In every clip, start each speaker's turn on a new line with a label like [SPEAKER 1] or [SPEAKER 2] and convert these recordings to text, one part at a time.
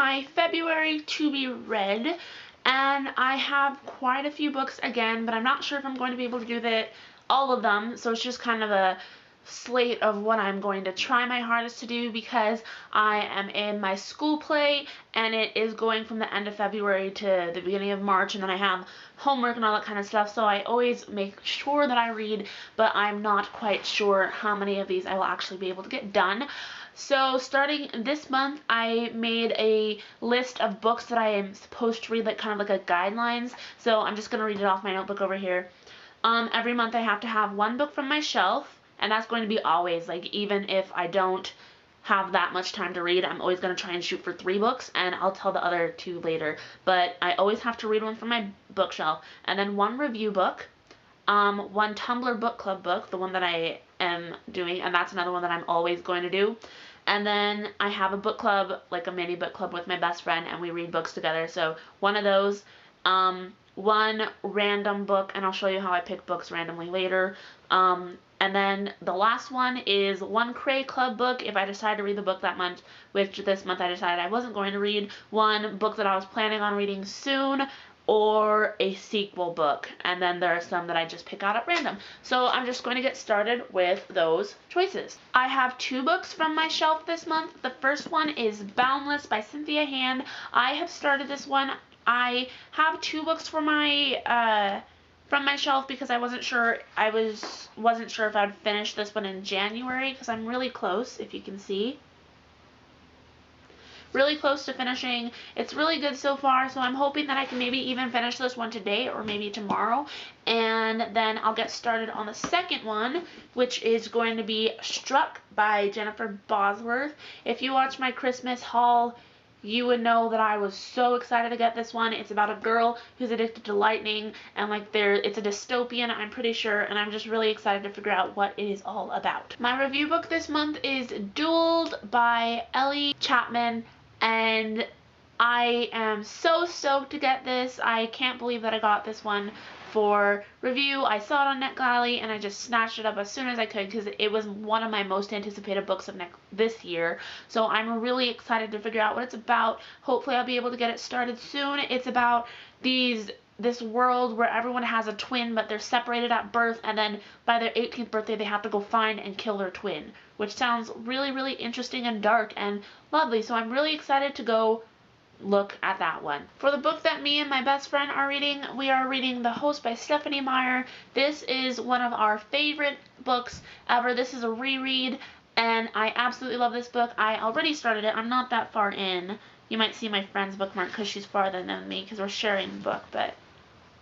[SPEAKER 1] my February to be read, and I have quite a few books again, but I'm not sure if I'm going to be able to do all of them, so it's just kind of a slate of what I'm going to try my hardest to do because I am in my school play and it is going from the end of February to the beginning of March, and then I have homework and all that kind of stuff, so I always make sure that I read, but I'm not quite sure how many of these I will actually be able to get done. So starting this month, I made a list of books that I am supposed to read, like kind of like a guidelines, so I'm just going to read it off my notebook over here. Every month I have to have one book from my shelf, and that's going to be always, like, even if I don't have that much time to read, I'm always going to try and shoot for 3 books, and I'll tell the other 2 later, but I always have to read one from my bookshelf, and then 1 review book, 1 Tumblr book club book, the one that I am doing, and that's another one that I'm always going to do, and then I have a book club, like a mini book club with my best friend, and we read books together, so one of those, 1 random book, and I'll show you how I pick books randomly later, and then the last one is 1 Cray Club book if I decide to read the book that month, which this month I decided I wasn't going to read. 1 book that I was planning on reading soon, or a sequel book, and then there are some that I just pick out at random. So I'm just going to get started with those choices. I have 2 books from my shelf this month. The first one is Boundless by Cynthia Hand. I have started this one. I have 2 books for my from my shelf because I wasn't sure if I'd finish this one in January, because I'm really close, if you can see. Really close to finishing. It's really good so far, so I'm hoping that I can maybe even finish this one today or maybe tomorrow, and then I'll get started on the second one, which is going to be Struck by Jennifer Bosworth. If you watch my Christmas haul, you would know that I was so excited to get this one. It's about a girl who's addicted to lightning, and it's a dystopian, I'm pretty sure, and I'm just really excited to figure out what it is all about. My review book this month is Dueled by Ellie Chapman, and I am so stoked to get this. I can't believe that I got this one for review. I saw it on NetGalley and I just snatched it up as soon as I could because it was one of my most anticipated books of this year. So I'm really excited to figure out what it's about. Hopefully I'll be able to get it started soon. It's about this world where everyone has a twin, but they're separated at birth, and then by their 18th birthday they have to go find and kill their twin, which sounds really, really interesting and dark and lovely. So I'm really excited to go look at that one. For the book that me and my best friend are reading, we are reading The Host by Stephanie Meyer. This is one of our favorite books ever. This is a reread, and I absolutely love this book. I already started it. I'm not that far in. You might see my friend's bookmark because she's farther than me because we're sharing the book, but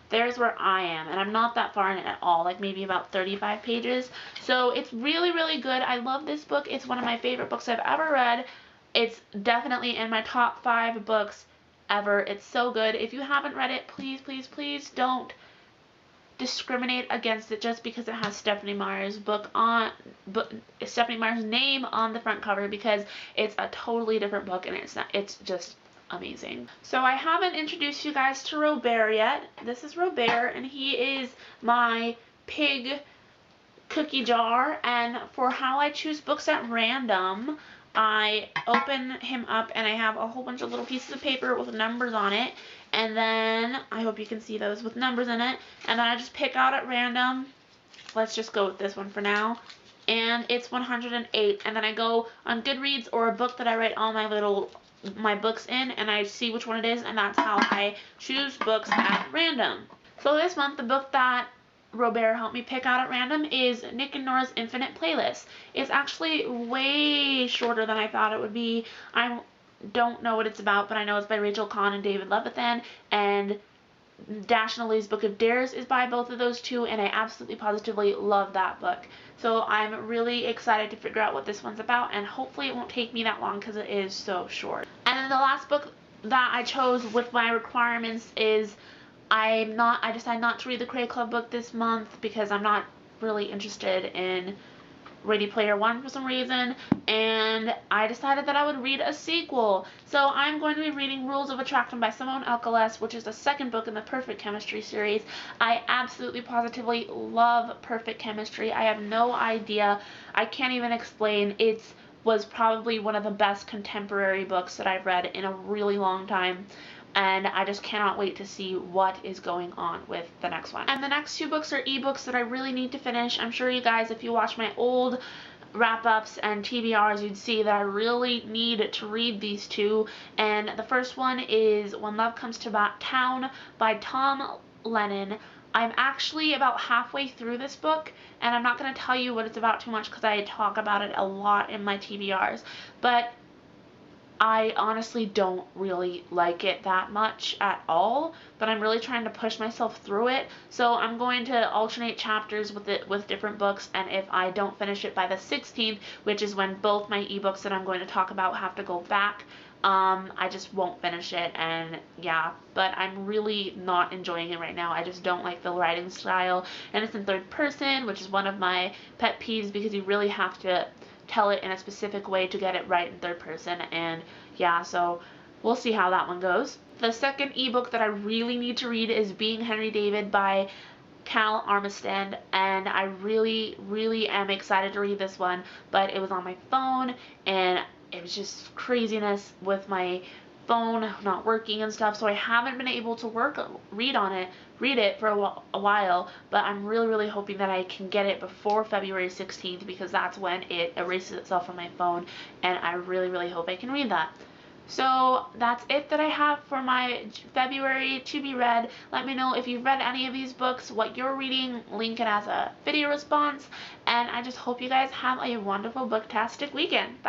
[SPEAKER 1] there's where I am, and I'm not that far in it at all, like maybe about 35 pages. So it's really, really good. I love this book. It's one of my favorite books I've ever read. It's definitely in my top 5 books ever. It's so good. If you haven't read it, please, please, please don't discriminate against it just because it has Stephanie Meyer's Stephanie Meyer's name on the front cover, because it's a totally different book and it's just amazing. So I haven't introduced you guys to Robert yet. This is Robert, and he is my pig cookie jar, and for how I choose books at random, I open him up and I have a whole bunch of little pieces of paper with numbers on it, and then I hope you can see those with numbers in it, and then I just pick out at random. Let's just go with this one for now, and it's 108, and then I go on Goodreads or a book that I write all my books in, and I see which one it is, and that's how I choose books at random. So this month, the book that Robert helped me pick out at random is Nick and Nora's Infinite Playlist. It's actually way shorter than I thought it would be. I don't know what it's about, but I know it's by Rachel Kahn and David Levithan, and Dash and Ely's Book of Dares is by both of those two, and I absolutely positively love that book. So I'm really excited to figure out what this one's about, and hopefully it won't take me that long because it is so short. And then the last book that I chose with my requirements is I decided not to read the Cray Club book this month because I'm not really interested in Ready Player One for some reason, and I decided that I would read a sequel. So I'm going to be reading Rules of Attraction by Simone Alcalas, which is the second book in the Perfect Chemistry series. I absolutely positively love Perfect Chemistry. I have no idea. I can't even explain. It's was probably one of the best contemporary books that I've read in a really long time. And I just cannot wait to see what is going on with the next one. And the next two books are ebooks that I really need to finish. I'm sure you guys, if you watch my old wrap-ups and TBRs, you'd see that I really need to read these two. And the first one is When Love Comes to Town by Tom Lennon. I'm actually about halfway through this book, and I'm not going to tell you what it's about too much because I talk about it a lot in my TBRs, but I honestly don't really like it that much at all, but I'm really trying to push myself through it. So I'm going to alternate chapters with it with different books, and if I don't finish it by the 16th, which is when both my ebooks that I'm going to talk about have to go back, I just won't finish it. And yeah, but I'm really not enjoying it right now. I just don't like the writing style, and it's in third person, which is one of my pet peeves because you really have to tell it in a specific way to get it right in third person. And yeah, so we'll see how that one goes. The second ebook that I really need to read is Being Henry David by Cal Armistead, and I really am excited to read this one, but it was on my phone and it was just craziness with my phone not working and stuff, so I haven't been able to read it for a while, but I'm really hoping that I can get it before February 16th because that's when it erases itself from my phone, and I really hope I can read that. So that's it that I have for my February to be read. Let me know if you've read any of these books, what you're reading, link it as a video response, and I just hope you guys have a wonderful booktastic weekend. Bye!